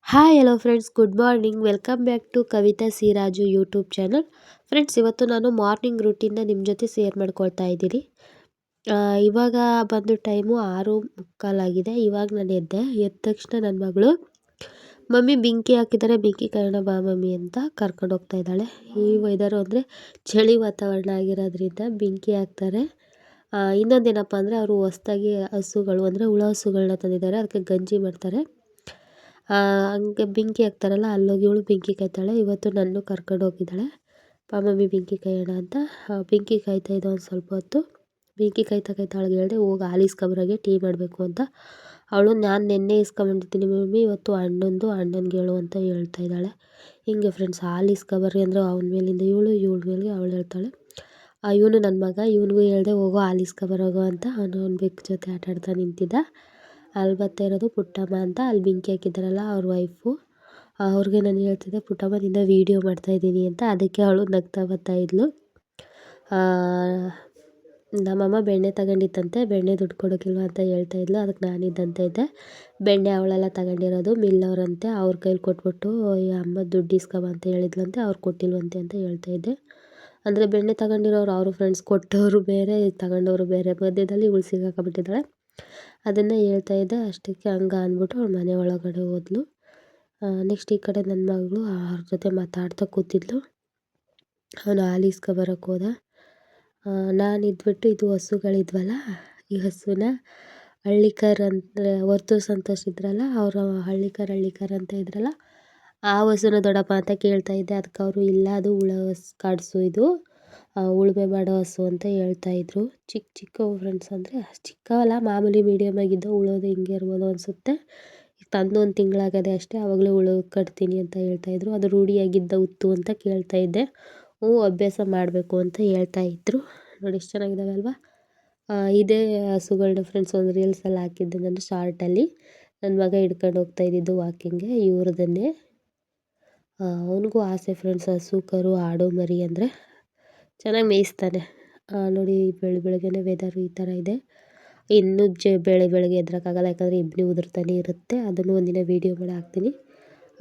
Hi hello friends, good morning. Welcome back to Kavitha C Raju YouTube channel. Friends, ಇವತ್ತು ನಾನು morning ರೂಟೀನ್ನ ನಿಮ್ಮ ಜೊತೆ share ಮಾಡ್ಕೊಳ್ತಾ ಇದ್ದೀನಿ. ಇವಾಗ ಬಂದು ಟೈಮು 6:45 ಆಗಿದೆ. ಇವಾಗ ನಾನು ಎದ್ದ ತಕ್ಷಣ ನನ್ನ ಮಗಳು ಮಮ್ಮಿ ಬೆಂಕಿ ಹಾಕಿದ್ದಾರೆ, ಬೆಂಕಿ ಕಾಯೋಣ ಬಾ ಮಮ್ಮಿ ಅಂತ ಕರ್ಕೊಂಡು ಹೋಗ್ತಾ ಇದ್ದಾಳೆ. ಈ ವೆದರು ಅಂದರೆ ಚಳಿ ವಾತಾವರಣ ಆಗಿರೋದ್ರಿಂದ ಬೆಂಕಿ ಹಾಕ್ತಾರೆ. ಇನ್ನೊಂದೇನಪ್ಪ ಅಂದರೆ ಅವರು ಹೊಸ್ದಾಗಿ ಹಸುಗಳು ಅಂದರೆ ಹುಳ ಹಸುಗಳನ್ನ ತಂದಿದ್ದಾರೆ, ಅದಕ್ಕೆ ಗಂಜಿ ಮಾಡ್ತಾರೆ. ಹಂಗೆ ಬೆಂಕಿ ಹಾಕ್ತಾರಲ್ಲ, ಅಲ್ಲೋಗಿ ಇವಳು ಬೆಂಕಿ ಕಾಯ್ತಾಳೆ. ಇವತ್ತು ನನ್ನೂ ಕರ್ಕೊಂಡು ಹೋಗಿದ್ದಾಳೆ, ಬಾ ಮಮ್ಮಿ ಬೆಂಕಿ ಕಾಯೋಣ ಅಂತ. ಬೆಂಕಿ ಕಾಯ್ತಾ ಇದ್ದ ಒಂದು ಸ್ವಲ್ಪ ಹೊತ್ತು. ಬೆಂಕಿ ಕಾಯ್ತಾ ಅವಳಿಗೆ ಹೇಳಿದೆ, ಹೋಗಿ ಹಾಲು ಇಸ್ಕೊಂಬರೋಗೆ ಟೀ ಮಾಡಬೇಕು ಅಂತ. ಅವಳು ನಾನು ನೆನ್ನೆ ಇಸ್ಕೊಂಬಂದಿದ್ದೀನಿ ಮಮ್ಮಿ, ಇವತ್ತು ಅಣ್ಣನಿಗೆ ಹೇಳು ಅಂತ ಹೇಳ್ತಾ ಇದ್ದಾಳೆ. ಹಿಂಗೆ ಫ್ರೆಂಡ್ಸ್, ಹಾಲು ಇಸ್ಕೊಬರ್ರಿ ಅಂದರೆ ಅವನ ಮೇಲಿಂದ ಇವಳ ಮೇಲಿಗೆ ಅವಳು ಹೇಳ್ತಾಳೆ. ಇವನು ನನ್ನ ಮಗ, ಇವನಿಗೂ ಹೇಳಿದೆ ಹೋಗೋ ಹಾಲು ಇಸ್ಕೊಬರೋಗೋ ಅಂತ. ಅವನು ಬೆಕ್ಕು ಜೊತೆ ಆಟಾಡ್ತಾ ನಿಂತಿದ್ದ. ಅಲ್ಲಿ ಬರ್ತಾ ಇರೋದು ಪುಟ್ಟಮ್ಮ ಅಂತ, ಅಲ್ಲಿ ಬೆಂಕಿ ಹಾಕಿದ್ದಾರಲ್ಲ ಅವ್ರ ವೈಫು. ಅವ್ರಿಗೆ ನಾನು ಹೇಳ್ತಿದ್ದೆ, ಪುಟ್ಟಮ್ಮ ನಿನ್ನ ವೀಡಿಯೋ ಮಾಡ್ತಾಯಿದ್ದೀನಿ ಅಂತ. ಅದಕ್ಕೆ ಅವಳು ನಗ್ತಾ ಬರ್ತಾಯಿದ್ಲು. ನಮ್ಮಮ್ಮ ಬೆಣ್ಣೆ ತಗೊಂಡಿತ್ತಂತೆ, ಬೆಣ್ಣೆ ದುಡ್ಡು ಕೊಡೋಕ್ಕಿಲ್ವ ಅಂತ ಹೇಳ್ತಾಯಿದ್ಲು. ಅದಕ್ಕೆ ನಾನಿದ್ದಂತ ಇದ್ದೆ. ಬೆಣ್ಣೆ ಅವಳೆಲ್ಲ ತಗೊಂಡಿರೋದು ಮಿಲ್ಲವರಂತೆ, ಅವ್ರ ಕೈಲಿ ಕೊಟ್ಬಿಟ್ಟು ಈ ಅಮ್ಮ ದುಡ್ಡು ಇಸ್ಕೊಬ ಅಂತ ಹೇಳಿದ್ಲಂತೆ, ಅವ್ರು ಕೊಟ್ಟಿಲ್ವಂತೆ ಅಂತ ಹೇಳ್ತಾಯಿದ್ದೆ. ಅಂದರೆ ಬೆಣ್ಣೆ ತಗೊಂಡಿರೋರು ಅವರು ಫ್ರೆಂಡ್ಸ್, ಕೊಟ್ಟವರು ಬೇರೆ ತಗೊಂಡವರು ಬೇರೆ, ಮಧ್ಯದಲ್ಲಿ ಇವಳು ಸಿಗಾಕೊಂಬಿಟ್ಟಿದ್ದಾಳೆ. ಅದನ್ನು ಹೇಳ್ತಾಯಿದ್ದೆ. ಅಷ್ಟಕ್ಕೆ ಹಂಗೆ ಅಂದ್ಬಿಟ್ಟು ಅವಳು ಮನೆ ಒಳಗಡೆ ಹೋದ್ಲು. ನೆಕ್ಸ್ಟ್ ಈ ಕಡೆ ನನ್ನ ಮಗಳು ಅವ್ರ ಜೊತೆ ಮಾತಾಡ್ತಾ ಕೂತಿದ್ಲು. ಅವನು ಹಾಲು ಇಸ್ಕೊಬರೋಕ್ಕೆ ಹೋದ. ನಾನು ಇದ್ಬಿಟ್ಟು ಇದು ಹಸುಗಳಿದ್ವಲ್ಲ, ಈ ಹಸುನ ಹಳ್ಳಿಕರ್ ಅಂದರೆ ಹೊರ್ತು ಸಂತೋಷ ಇದ್ರಲ್ಲ, ಅವರು ಹಳ್ಳಿಕರ್ ಅಂತ ಇದ್ರಲ್ಲ, ಆ ಹಸುನ ದೊಡ್ಡಪ್ಪ ಅಂತ ಕೇಳ್ತಾ ಇದ್ದೆ. ಅದಕ್ಕೆ ಅವರು ಇಲ್ಲ, ಅದು ಕಾಡಿಸು, ಇದು ಉಳುಮೆ ಮಾಡೋ ಹಸು ಅಂತ ಹೇಳ್ತಾಯಿದ್ರು. ಚಿಕ್ಕವು ಫ್ರೆಂಡ್ಸ್, ಅಂದರೆ ಚಿಕ್ಕವಲ್ಲ, ಮಾಮೂಲಿ ಮೀಡಿಯಮ್ ಆಗಿದ್ದು. ಉಳೋದು ಹಿಂಗೆ ಇರ್ಬೋದು ಅನಿಸುತ್ತೆ. ಈಗ ತಂದು 1 ತಿಂಗಳಾಗದೆ ಅಷ್ಟೇ, ಆವಾಗಲೇ ಉಳು ಕಟ್ತೀನಿ ಅಂತ ಹೇಳ್ತಾಯಿದ್ರು. ಅದು ರೂಢಿಯಾಗಿದ್ದ ಹುತ್ತು ಅಂತ ಕೇಳ್ತಾಯಿದ್ದೆ. ಅಭ್ಯಾಸ ಮಾಡಬೇಕು ಅಂತ ಹೇಳ್ತಾಯಿದ್ರು. ನೋಡಿ ಎಷ್ಟು ಚೆನ್ನಾಗಿದ್ದಾವೆ ಅಲ್ವಾ. ಇದೇ ಹಸುಗಳನ್ನ ಫ್ರೆಂಡ್ಸ್ ಒಂದು ರೀಲ್ಸಲ್ಲಿ ಹಾಕಿದ್ದೆ ನಾನು, ಶಾರ್ಟಲ್ಲಿ. ನನ್ನ ಮಗ ಹಿಡ್ಕೊಂಡು ಹೋಗ್ತಾ ಇದ್ದಿದ್ದು ವಾಕಿಂಗ್ಗೆ ಇವ್ರದನ್ನೇ. ಅವನಿಗೂ ಆಸೆ ಫ್ರೆಂಡ್ಸ್, ಹಸು ಕರು ಆಡು ಮರಿ ಅಂದರೆ ಚೆನ್ನಾಗಿ ಮೇಯಿಸ್ತಾನೆ. ನೋಡಿ ಬೆಳಗ್ಗೆನೇ ವೆದರು ಈ ಥರ ಇದೆ. ಇನ್ನೂ ಬೆಳಗ್ಗೆ ಎದ್ರೋಕ್ಕಾಗಲ್ಲ, ಯಾಕಂದರೆ ಇಬ್ಬನಿ ಉದುರ್ತಾನೆ ಇರುತ್ತೆ. ಅದನ್ನು ಒಂದಿನ ವೀಡಿಯೋ ಮಾಡಿ ಹಾಕ್ತೀನಿ.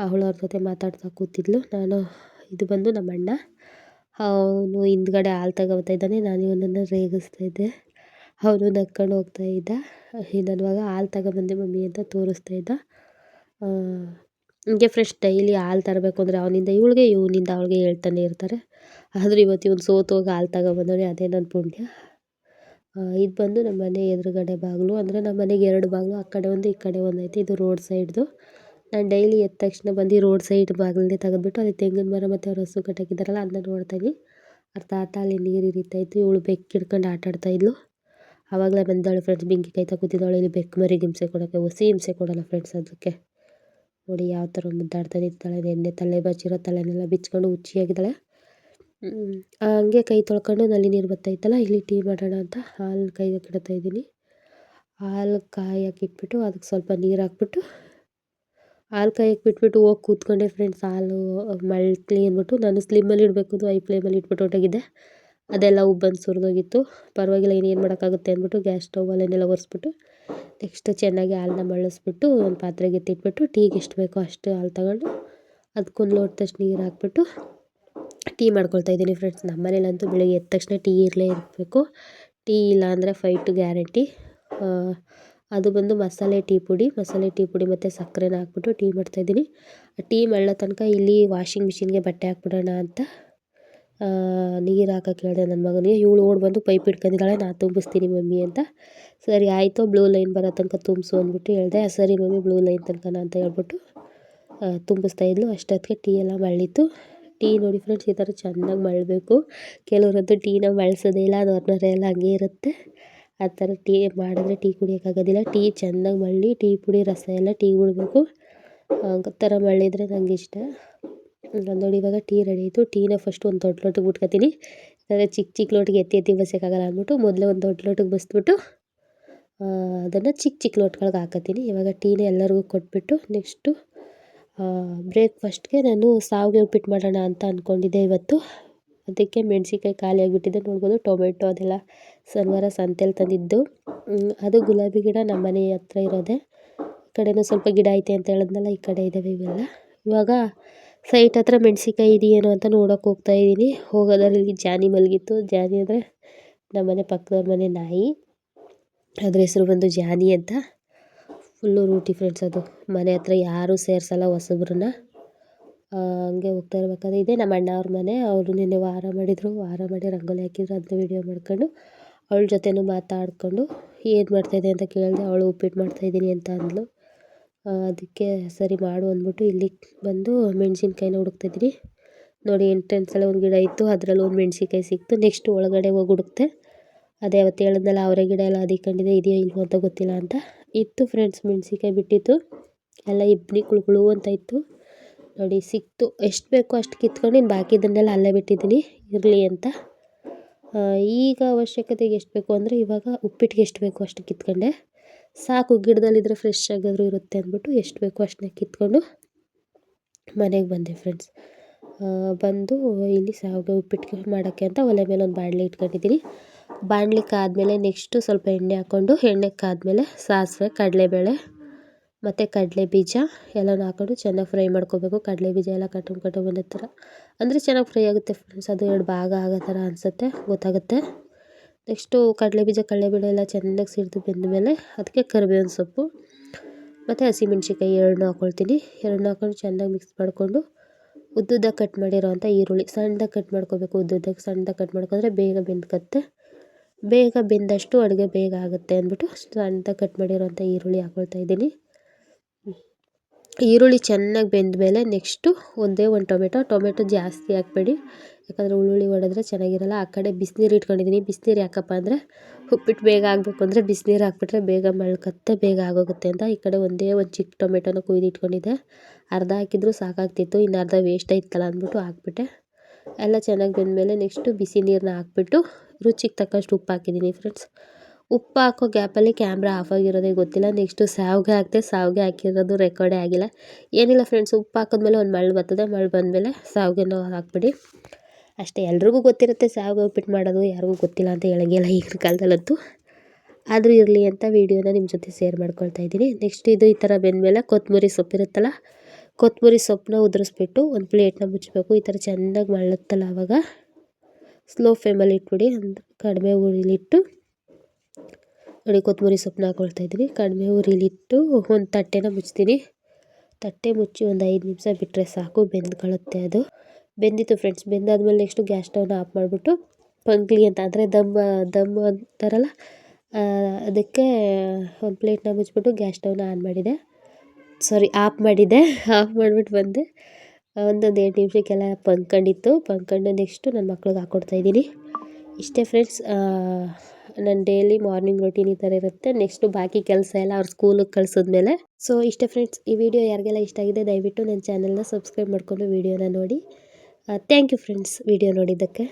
ಅವಳು ಅವ್ರ ಜೊತೆ ಮಾತಾಡ್ತಾ ಕೂತಿದ್ಲು. ಇದು ಬಂದು ನಮ್ಮ ಅಣ್ಣ, ಅವನು ಹಿಂದ್ಗಡೆ ಹಾಲು ತಗೊಬರ್ತಾ ಇದ್ದಾನೆ. ನಾನು ಇವನನ್ನು ರೇಗಿಸ್ತಾ ಇದ್ದೆ, ಅವನು ನಕ್ಕೊಂಡು ಹೋಗ್ತಾ ಇದ್ದ. ನನ್ನ ಮಗ ಹಾಲು ತಗೊಬಂದೆ ಮಮ್ಮಿ ಅಂತ ತೋರಿಸ್ತಾ ಇದ್ದ. ಹಿಂಗೆ ಫ್ರೆಶ್ ಡೈಲಿ ಹಾಲು ತರಬೇಕು ಅಂದರೆ ಅವನಿಂದ ಇವಳಿಗೆ, ಇವನಿಂದ ಅವಳಿಗೆ ಹೇಳ್ತಾನೆ ಇರ್ತಾರೆ. ಆದರೂ ಇವತ್ತು ಇವನು ಸೋತೋಗಿ ಹಾಲು ತಗೊಬಂದವನೇ, ಅದೇ ನನ್ನ ಪುಣ್ಯ. ಇದು ಬಂದು ನಮ್ಮ ಮನೆ ಎದುರುಗಡೆ ಬಾಗಿಲು. ಅಂದರೆ ನಮ್ಮ ಮನೆಗೆ 2 ಬಾಗಿಲು, ಆ ಕಡೆ ಒಂದು ಈ ಕಡೆ ಒಂದು ಐತೆ. ಇದು ರೋಡ್ ಸೈಡ್ದು. ನಾನು ಡೈಲಿ ಎದ್ದ ತಕ್ಷಣ ಬಂದು ರೋಡ್ ಸೈಡ್ ಬಾಗಿಲನ್ನೇ ತೆಗೆದ್ಬಿಟ್ಟು ಅಲ್ಲಿ ತೆಂಗಿನ ಮರ ಮತ್ತು ಅವ್ರ ಹಸು ಕಟ್ಟಾಕಿದ್ದಾರಲ್ಲ ಅದನ್ನ ನೋಡ್ತಾಯಿದ್ವಿ. ಅವ್ರ ತಾತ ಅಲ್ಲಿ ನೀರು ಹಿಡಿತಾಯಿತ್ತು, ಇವಳು ಬೆಕ್ಕು ಹಿಡ್ಕೊಂಡು ಆಟಾಡ್ತಾಯಿದ್ಲು. ಆವಾಗಲೇ ಬಂದವಳು ಫ್ರೆಂಡ್ಸ್, ಬೆಂಕಿ ಕಾಯ್ತಾ ಕೂತಿದ್ದವಳು. ಇಲ್ಲಿ ಬೆಕ್ಕು ಮರಿಗೆ ಹಿಂಸೆ ಕೊಡೋಕ್ಕೆ ಹುಸಿ ಹಿಂಸೆ ಕೊಡೋಲ್ಲ ಫ್ರೆಂಡ್ಸ್. ಅದಕ್ಕೆ ನೋಡಿ ಯಾವ ಥರ ಮುದ್ದಾಡ್ತಾ ನಿಂತಾಳೆ. ಎಣ್ಣೆ ತಲೆ ಬಚ್ಚಿರೋ ತಲೆನೆಲ್ಲ ಬಿಚ್ಕೊಂಡು ಹುಚ್ಚಿಯಾಗಿದ್ದಾಳೆ. ಹಂಗೆ ಕೈ ತೊಳ್ಕೊಂಡು ನಲ್ಲಿ ನೀರು ಬರ್ತಾಯಿತ್ತಲ್ಲ, ಇಲ್ಲಿ ಟೀ ಮಾಡೋಣ ಅಂತ ಹಾಲು ಕಾಯೋಕೆ ಇಡ್ತಾಯಿದ್ದೀನಿ. ಹಾಲು ಕಾಯೋಕೆ ಇಟ್ಬಿಟ್ಟು ಅದಕ್ಕೆ ಸ್ವಲ್ಪ ನೀರು ಹಾಕ್ಬಿಟ್ಟು ಹಾಲು ಕಾಯೋಕೆ ಬಿಟ್ಬಿಟ್ಟು ಹೋಗಿ ಕೂತ್ಕೊಂಡೆ ಫ್ರೆಂಡ್ಸ್. ಹಾಲು ಮಳ್ಳಿ ಅಂದ್ಬಿಟ್ಟು ನಾನು ಸ್ಲಿಮ್ಮಲ್ಲಿ ಇಡಬೇಕು, ಹೈ ಫ್ಲೇಮಲ್ಲಿ ಇಟ್ಬಿಟ್ಟು ಹೊರಟೋಗಿದ್ದೆ. ಅದೆಲ್ಲ ಉಬ್ಬಂದು ಸುರಿದೋಗಿತ್ತು. ಪರವಾಗಿಲ್ಲ, ಇನ್ನೇನು ಮಾಡೋಕ್ಕಾಗುತ್ತೆ ಅಂದ್ಬಿಟ್ಟು ಗ್ಯಾಸ್ ಸ್ಟೌವಲ್ಲೆಲ್ಲ ಒರೆಸ್ಬಿಟ್ಟು ನೆಕ್ಸ್ಟ್ ಚೆನ್ನಾಗಿ ಹಾಲನ್ನ ಮಳ್ಳಿಸ್ಬಿಟ್ಟು ಒಂದು ಪಾತ್ರೆಗೆ ಎತ್ತಿಟ್ಬಿಟ್ಟು ಟೀಗೆ ಎಷ್ಟು ಬೇಕೋ ಅಷ್ಟು ಹಾಲು ತಗೊಂಡು ಅದಕ್ಕೊಂದು ಲೋಟದಷ್ಟು ನೀರು ಹಾಕ್ಬಿಟ್ಟು ಟೀ ಮಾಡ್ಕೊಳ್ತಾ ಇದ್ದೀನಿ ಫ್ರೆಂಡ್ಸ್. ನಮ್ಮ ಮನೇಲಂತೂ ಬೆಳಗ್ಗೆ ಎದ್ದ ತಕ್ಷಣ ಟೀ ಇರಲೇ ಇರಬೇಕು. ಟೀ ಇಲ್ಲ ಅಂದರೆ ಫೈಟ್ ಗ್ಯಾರಂಟಿ. ಅದು ಬಂದು ಮಸಾಲೆ ಟೀ ಪುಡಿ ಮತ್ತು ಸಕ್ಕರೆನ ಹಾಕ್ಬಿಟ್ಟು ಟೀ ಮಾಡ್ತಾಯಿದ್ದೀನಿ. ಟೀ ಮಾಡೋ ತನಕ ಇಲ್ಲಿ ವಾಷಿಂಗ್ ಮಿಷಿನ್ಗೆ ಬಟ್ಟೆ ಹಾಕ್ಬಿಡೋಣ ಅಂತ ನೀರು ಹಾಕೋಕೆ ಹೇಳಿದೆ ನನ್ನ ಮಗನಿಗೆ. ಇವಳು ಓಡಿ ಬಂದು ಪೈಪ್ ಇಟ್ಕೊಂಡಿದ್ದಾಳೆ, ನಾನು ತುಂಬಿಸ್ತೀನಿ ಮಮ್ಮಿ ಅಂತ. ಸರಿ ಆಯಿತು, ಬ್ಲೂ ಲೈನ್ ಬರೋ ತನಕ ತುಂಬಿಸು ಅಂದ್ಬಿಟ್ಟು ಹೇಳಿದೆ. ಸರಿ ಮಮ್ಮಿ, ಬ್ಲೂ ಲೈನ್ ತನಕನ ಅಂತ ಹೇಳ್ಬಿಟ್ಟು ತುಂಬಿಸ್ತಾಯಿದ್ಲು. ಅಷ್ಟೊತ್ತಿಗೆ ಟೀ ಎಲ್ಲ ಮಳ್ಳಿತ್ತು. ಟೀ ನೋಡಿ ಫ್ರೆಂಡ್ಸ್, ಈ ಥರ ಚೆನ್ನಾಗಿ ಮಳ್ಳಬೇಕು. ಕೆಲವರಂತೂ ಟೀನ ಮಳ್ಸೋದೇ ಇಲ್ಲ, ಅದು ಹೊರನರೆ ಎಲ್ಲ ಹಂಗೆ ಇರುತ್ತೆ. ಆ ಥರ ಟೀ ಮಾಡಿದ್ರೆ ಟೀ ಕುಡಿಯೋಕ್ಕಾಗೋದಿಲ್ಲ. ಟೀ ಚೆನ್ನಾಗಿ ಮಳ್ಳಿ ಟೀ ಪುಡಿ ರಸ ಎಲ್ಲ ಟೀಗೆ ಬಿಡಬೇಕು. ಆ ಥರ ಮಳ್ಳಿದ್ರೆ ನನಗೆ ಇಷ್ಟ. ನೋಡಿ ಇವಾಗ ಟೀ ರೆಡಿ ಆಯಿತು. ಟೀನ ಫಸ್ಟ್ ಒಂದು ದೊಡ್ಡ ಲೋಟಕ್ಕೆ ಬಿಟ್ಕೊತೀನಿ. ಯಾಕಂದರೆ ಚಿಕ್ಕ ಲೋಟಿಗೆ ಎತ್ತಿ ಬಸ್ಸೋಕ್ಕಾಗಲ್ಲ ಅಂದ್ಬಿಟ್ಟು ಮೊದಲೇ ಒಂದು ದೊಡ್ಡ ಲೋಟಕ್ಕೆ ಬಸ್ಬಿಟ್ಟು ಅದನ್ನು ಚಿಕ್ಕ ಲೋಟಗಳಿಗೆ ಹಾಕತ್ತೀನಿ. ಇವಾಗ ಟೀನ ಎಲ್ಲರಿಗೂ ಕೊಟ್ಬಿಟ್ಟು ನೆಕ್ಸ್ಟು ಬ್ರೇಕ್ಫಾಸ್ಟ್ಗೆ ನಾನು ಶಾವಿಗೆ ಉಪ್ಪಿಟ್ಟು ಮಾಡೋಣ ಅಂತ ಅಂದ್ಕೊಂಡಿದ್ದೆ ಇವತ್ತು. ಅದಕ್ಕೆ ಮೆಣಸಿನ್ಕಾಯಿ ಖಾಲಿ ಆಗಿಬಿಟ್ಟಿದೆ ನೋಡ್ಬೋದು. ಟೊಮೆಟೊ ಅದೆಲ್ಲ ಶನಿವಾರ ಸಂತೆಯಲ್ಲಿ ತಂದಿದ್ದು. ಅದು ಗುಲಾಬಿ ಗಿಡ ನಮ್ಮ ಮನೆ ಹತ್ರ ಇರೋದೆ. ಕಡೆನೂ ಸ್ವಲ್ಪ ಗಿಡ ಐತೆ ಅಂತ ಹೇಳಿದ್ನಲ್ಲ, ಈ ಕಡೆ ಇದ್ದಾವೆ ಇವೆಲ್ಲ. ಇವಾಗ ಸೈಟ್ ಹತ್ರ ಮೆಣಸಿನ್ಕಾಯಿ ಇದೆಯೇನೋ ಅಂತ ನೋಡೋಕೆ ಹೋಗ್ತಾಯಿದ್ದೀನಿ. ಹೋಗೋದ್ರಲ್ಲಿ ಜಾನಿ ಮಲಗಿತ್ತು. ಜಾನಿ ಅಂದರೆ ನಮ್ಮನೆ ಪಕ್ಕದವ್ರ ಮನೆ ನಾಯಿ, ಅದ್ರ ಹೆಸರು ಬಂದು ಜಾನಿ ಅಂತ. ಫುಲ್ಲು ರೂಟಿ ಫ್ರೆಂಡ್ಸ್. ಅದು ಮನೆ ಹತ್ರ ಯಾರೂ ಸೇರಿಸಲ್ಲ ಹೊಸಬ್ರನ್ನ. ಹಂಗೆ ಹೋಗ್ತಾ ಇರ್ಬೇಕಾದ್ರೆ ಇದೆ ನಮ್ಮ ಅಣ್ಣ ಅವ್ರ ಮನೆ. ಅವರು ನಿನ್ನೆ ವಾರ ಮಾಡಿದರು, ವಾರ ಮಾಡಿ ರಂಗೋಲಿ ಹಾಕಿದ್ರು. ಅದನ್ನ ವೀಡಿಯೋ ಮಾಡ್ಕೊಂಡು ಅವಳ ಜೊತೆನೂ ಮಾತಾಡಿಕೊಂಡು ಏನು ಮಾಡ್ತಾಯಿದ್ದೆ ಅಂತ ಕೇಳಿದೆ. ಅವಳು ಉಪ್ಪಿಟ್ಟು ಮಾಡ್ತಾಯಿದ್ದೀನಿ ಅಂತ ಅಂದಳು. ಅದಕ್ಕೆ ಸರಿ ಮಾಡು ಅಂದ್ಬಿಟ್ಟು ಇಲ್ಲಿಗೆ ಬಂದು ಮೆಣಸಿನ್ಕಾಯಿನ ಹುಡುಕ್ತಾಯಿದ್ದೀನಿ. ನೋಡಿ ಎಂಟ್ರೆನ್ಸಲ್ಲೇ ಒಂದು ಗಿಡ ಇತ್ತು, ಅದರಲ್ಲಿ ಒಂದು ಮೆಣಸಿನ್ಕಾಯಿ ಸಿಕ್ತು. ನೆಕ್ಸ್ಟ್ ಒಳಗಡೆ ಹೋಗಿ ಹುಡುಕ್ತೆ. ಅದೇ ಅವತ್ತು ಹೇಳಿದ್ನಲ್ಲ, ಅವರೇ ಗಿಡ ಎಲ್ಲ ಅದಿಕೊಂಡಿದೆ, ಇದೆಯೋ ಇಲ್ವೋ ಅಂತ ಗೊತ್ತಿಲ್ಲ ಅಂತ. ಇತ್ತು ಫ್ರೆಂಡ್ಸ್, ಮೆಣಸಿನ್ಕಾಯಿ ಬಿಟ್ಟಿತ್ತು. ಎಲ್ಲ ಇಬ್ಬನಿ ಕುಳುಕುಳು ಅಂತ ಇತ್ತು. ನೋಡಿ ಸಿಕ್ತು. ಎಷ್ಟು ಬೇಕೋ ಅಷ್ಟು ಕಿತ್ಕೊಂಡು ಇನ್ನು ಬಾಕಿದನ್ನೆಲ್ಲ ಅಲ್ಲೇ ಬಿಟ್ಟಿದ್ದೀನಿ ಇರಲಿ ಅಂತ. ಈಗ ಅವಶ್ಯಕತೆಗೆ ಎಷ್ಟು ಬೇಕು ಅಂದರೆ ಇವಾಗ ಉಪ್ಪಿಟ್ಟಿಗೆ ಎಷ್ಟು ಬೇಕೋ ಅಷ್ಟು ಕಿತ್ಕೊಂಡೆ. ಸಾಕು, ಗಿಡದಲ್ಲಿದ್ದರೆ ಫ್ರೆಶ್ ಆಗಾದರೂ ಇರುತ್ತೆ ಅಂದ್ಬಿಟ್ಟು ಎಷ್ಟು ಬೇಕೋ ಅಷ್ಟನ್ನ ಕಿತ್ಕೊಂಡು ಮನೆಗೆ ಬಂದೆ ಫ್ರೆಂಡ್ಸ್. ಬಂದು ಇಲ್ಲಿ ಶಾವಿಗೆ ಉಪ್ಪಿಟ್ಟಿಗೆ ಮಾಡೋಕ್ಕೆ ಅಂತ ಒಲೆ ಮೇಲೆ ಒಂದು ಬಾಣಲೆ ಇಟ್ಕೊಂಡಿದ್ದೀನಿ. ಬಾಣಲೆ ಕಾದ್ಮೇಲೆ ನೆಕ್ಸ್ಟು ಸ್ವಲ್ಪ ಎಣ್ಣೆ ಹಾಕ್ಕೊಂಡು, ಎಣ್ಣೆ ಕಾದ್ಮೇಲೆ ಸಾಸಿವೆ, ಕಡಲೆಬೇಳೆ ಮತ್ತು ಕಡಲೆ ಬೀಜ ಎಲ್ಲನೂ ಹಾಕ್ಕೊಂಡು ಚೆನ್ನಾಗಿ ಫ್ರೈ ಮಾಡ್ಕೋಬೇಕು. ಕಡಲೆ ಬೀಜ ಎಲ್ಲ ಕಟ್ಟು ಬಂದ ಥರ ಅಂದರೆ ಚೆನ್ನಾಗಿ ಫ್ರೈ ಆಗುತ್ತೆ ಫ್ರೆಂಡ್ಸ್. ಅದು 2 ಭಾಗ ಆಗೋ ಥರ ಅನಿಸುತ್ತೆ, ಗೊತ್ತಾಗುತ್ತೆ. ನೆಕ್ಸ್ಟು ಕಡಲೆ ಬೀಜ ಕಡಲೆಬೇಳೆ ಎಲ್ಲ ಚೆನ್ನಾಗಿ ಸಿಡಿದು ಬೆಂದಮೇಲೆ ಅದಕ್ಕೆ ಕರಿಬೇವಿನ ಸೊಪ್ಪು ಮತ್ತು ಹಸಿಮೆಣ್ಸಿನ್ಕಾಯಿ 2 ಹಾಕ್ಕೊಳ್ತೀನಿ. 2 ಹಾಕ್ಕೊಂಡು ಚೆನ್ನಾಗಿ ಮಿಕ್ಸ್ ಮಾಡಿಕೊಂಡು ಉದ್ದುದ್ದಾಗಿ ಕಟ್ ಮಾಡಿರೋವಂಥ ಈರುಳ್ಳಿ ಸಣ್ಣದಾಗಿ ಕಟ್ ಮಾಡ್ಕೋಬೇಕು. ಉದ್ದುದ್ದಾಗಿ ಸಣ್ಣದಾಗಿ ಕಟ್ ಮಾಡ್ಕೊಂಡ್ರೆ ಬೇಗ ಬೆಂದ್ಕತ್ತೆ. ಬೇಗ ಬೆಂದಷ್ಟು ಅಡುಗೆ ಬೇಗ ಆಗುತ್ತೆ ಅಂದ್ಬಿಟ್ಟು ಸಣ್ಣದಾಗಿ ಕಟ್ ಮಾಡಿರೋವಂಥ ಈರುಳ್ಳಿ ಹಾಕ್ಕೊಳ್ತಾ ಇದ್ದೀನಿ. ಈರುಳ್ಳಿ ಚೆನ್ನಾಗಿ ಬೆಂದಮೇಲೆ ನೆಕ್ಸ್ಟು ಒಂದೇ ಒಂದು ಟೊಮೆಟೊ ಜಾಸ್ತಿ ಹಾಕಬೇಡಿ, ಯಾಕಂದರೆ ಉಳ್ಳುಳ್ಳಿ ಹೊಡೆದ್ರೆ ಚೆನ್ನಾಗಿರಲ್ಲ. ಆ ಕಡೆ ಬಿಸಿನೀರು ಇಟ್ಕೊಂಡಿದ್ದೀನಿ. ಬಿಸಿನೀರು ಯಾಕಪ್ಪ ಅಂದರೆ ಉಪ್ಪಿಟ್ಟು ಬೇಗ ಆಗಬೇಕು ಅಂದರೆ ಬಿಸಿನೀರು ಹಾಕ್ಬಿಟ್ರೆ ಬೇಗ ಮಳ್ಕತ್ತೆ, ಬೇಗ ಆಗೋಗುತ್ತೆ ಅಂತ. ಈ ಕಡೆ ಒಂದೇ ಒಂದು ಚಿಕ್ಕ ಟೊಮೆಟೊನ ಕುಯ್ದು ಇಟ್ಕೊಂಡಿದ್ದೆ. ಅರ್ಧ ಹಾಕಿದ್ರು ಸಾಕಾಗ್ತಿತ್ತು, ಇನ್ನು ಅರ್ಧ ವೇಸ್ಟ್ ಆಯ್ತಲ್ಲ ಅಂದ್ಬಿಟ್ಟು ಹಾಕ್ಬಿಟ್ಟೆ. ಎಲ್ಲ ಚೆನ್ನಾಗಿ ಬೆಂದಮೇಲೆ ನೆಕ್ಸ್ಟು ಬಿಸಿ ನೀರನ್ನ ಹಾಕ್ಬಿಟ್ಟು ರುಚಿಗೆ ತಕ್ಕಷ್ಟು ಉಪ್ಪು ಹಾಕಿದ್ದೀನಿ ಫ್ರೆಂಡ್ಸ್. ಉಪ್ಪು ಹಾಕೋ ಗ್ಯಾಪಲ್ಲಿ ಕ್ಯಾಮ್ರಾ ಆಫ್ ಆಗಿರೋದೇ ಗೊತ್ತಿಲ್ಲ. ನೆಕ್ಸ್ಟು ಶಾವಿಗೆ ಹಾಕಿದೆ. ಶಾವಿಗೆ ಹಾಕಿರೋದು ರೆಕಾರ್ಡೇ ಆಗಿಲ್ಲ. ಏನಿಲ್ಲ ಫ್ರೆಂಡ್ಸ್, ಉಪ್ಪು ಹಾಕಿದ್ಮೇಲೆ ಒಂದು ಮಳ್ಳು ಬರ್ತದೆ. ಮಳ್ಳು ಬಂದಮೇಲೆ ಶಾವಿಗೆನೂ ಹಾಕ್ಬಿಡಿ ಅಷ್ಟೇ. ಎಲ್ರಿಗೂ ಗೊತ್ತಿರುತ್ತೆ ಶಾವಿಗೆ ಉಪ್ಪಿಟ್ಟು ಮಾಡೋದು, ಯಾರಿಗೂ ಗೊತ್ತಿಲ್ಲ ಅಂತ ಹೇಳಂಗಿಲ್ಲ ಈಗಿನ ಕಾಲದಲ್ಲಂತೂ. ಆದರೂ ಇರಲಿ ಅಂತ ವೀಡಿಯೋನ ನಿಮ್ಮ ಜೊತೆ ಶೇರ್ ಮಾಡ್ಕೊಳ್ತಾ ಇದ್ದೀನಿ. ನೆಕ್ಸ್ಟ್ ಇದು ಈ ಥರ ಬೆಂದಮೇಲೆ ಕೊತ್ತಂಬರಿ ಸೊಪ್ಪಿರುತ್ತಲ್ಲ, ಕೊತ್ತಂಬರಿ ಸೊಪ್ಪನ್ನ ಉದುರಿಸ್ಬಿಟ್ಟು ಒಂದು ಪ್ಲೇಟ್ನ ಮುಚ್ಚಬೇಕು. ಈ ಥರ ಚೆನ್ನಾಗಿ ಮಳ್ಳುತ್ತಲ್ಲ ಆವಾಗ ಸ್ಲೋ ಫ್ಲೇಮಲ್ಲಿ ಇಟ್ಬಿಡಿ. ಅಂದರೆ ಕಡಿಮೆ ಉರಿಲಿಟ್ಟು ನೋಡಿ ಕೊತ್ತಂಬರಿ ಸೊಪ್ಪನ್ನ ಹಾಕ್ಕೊಳ್ತಾ ಇದ್ದೀನಿ. ಕಡಿಮೆ ಉರಿಲಿಟ್ಟು ಒಂದು ತಟ್ಟೆನ ಮುಚ್ತೀನಿ. ತಟ್ಟೆ ಮುಚ್ಚಿ ಒಂದು 5 ನಿಮಿಷ ಬಿಟ್ಟರೆ ಸಾಕು, ಬೆಂದ್ಕೊಳ್ಳುತ್ತೆ ಅದು. ಬೆಂದಿತ್ತು ಫ್ರೆಂಡ್ಸ್. ಬೆಂದಾದ್ಮೇಲೆ ನೆಕ್ಸ್ಟು ಗ್ಯಾಸ್ ಸ್ಟವ್ನ ಆಫ್ ಮಾಡಿಬಿಟ್ಟು ಪಂಕ್ಲಿ ಅಂತ ಅಂದರೆ ದಮ್ ಅಂತಾರಲ್ಲ, ಅದಕ್ಕೆ ಒಂದು ಪ್ಲೇಟ್ನ ಮುಚ್ಚಿಬಿಟ್ಟು ಗ್ಯಾಸ್ ಸ್ಟವ್ನ ಆಫ್ ಮಾಡಿದ್ದೆ. ಆಫ್ ಮಾಡಿಬಿಟ್ಟು ಬಂದೆ. ಒಂದೊಂದು 2 ನಿಮಿಷಕ್ಕೆಲ್ಲ ಪಂಕೊಂಡು ನೆಕ್ಸ್ಟು ನನ್ನ ಮಕ್ಳಿಗೆ ಹಾಕ್ಕೊಡ್ತಾಯಿದ್ದೀನಿ. ಇಷ್ಟೇ ಫ್ರೆಂಡ್ಸ್, ನನ್ನ ಡೈಲಿ ಮಾರ್ನಿಂಗ್ ರೂಟೀನ್ ಈ ಥರ ಇರುತ್ತೆ. ನೆಕ್ಸ್ಟು ಬಾಕಿ ಕೆಲಸ ಎಲ್ಲ ಅವ್ರು ಸ್ಕೂಲಿಗೆ ಕಳಿಸಿದ್ಮೇಲೆ. ಸೊ ಇಷ್ಟೇ ಫ್ರೆಂಡ್ಸ್, ಈ ವಿಡಿಯೋ ಯಾರಿಗೆಲ್ಲ ಇಷ್ಟ ಆಗಿದೆ ದಯವಿಟ್ಟು ನನ್ನ ಚಾನಲ್ನ ಸಬ್ಸ್ಕ್ರೈಬ್ ಮಾಡಿಕೊಂಡು ವಿಡಿಯೋನ ನೋಡಿ. ಥ್ಯಾಂಕ್ ಯು ಫ್ರೆಂಡ್ಸ್ ವಿಡಿಯೋ ನೋಡಿದ್ದಕ್ಕೆ.